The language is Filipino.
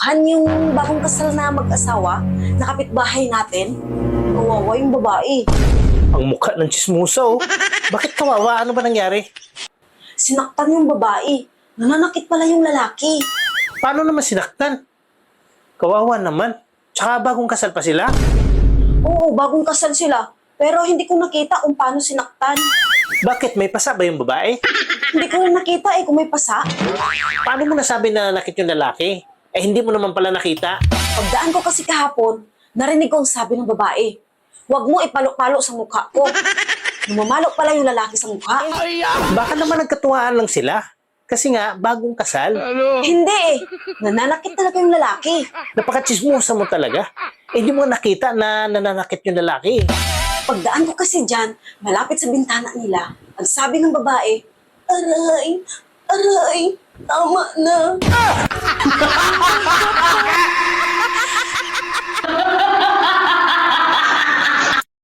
Yung bagong kasal na mag-asawa, na kapitbahay natin, kawawa yung babae. Ang mukha ng chismosa, oh. Bakit kawawa? Ano ba nangyari? Sinaktan yung babae. Nananakit pala yung lalaki. Paano naman sinaktan? Kawawa naman. Tsaka bagong kasal pa sila? Oo, bagong kasal sila. Pero hindi ko nakita kung paano sinaktan. Bakit? May pasa ba yung babae? Hindi ko rin nakita kung may pasa. Paano mo nasabi na nakit yung lalaki? Eh, hindi mo naman pala nakita. Pagdaan ko kasi kahapon, narinig ko ang sabi ng babae. Huwag mo ipalo-palo sa mukha ko. Lumamalo pala yung lalaki sa mukha. Baka naman nagkatuwaan lang sila. Kasi nga, bagong kasal. Hindi eh. Nananakit talaga yung lalaki. Napaka-chismosa mo talaga. Eh, hindi mo nakita na nananakit yung lalaki. Pagdaan ko kasi dyan, malapit sa bintana nila, ang sabi ng babae, aray, aray, tama na.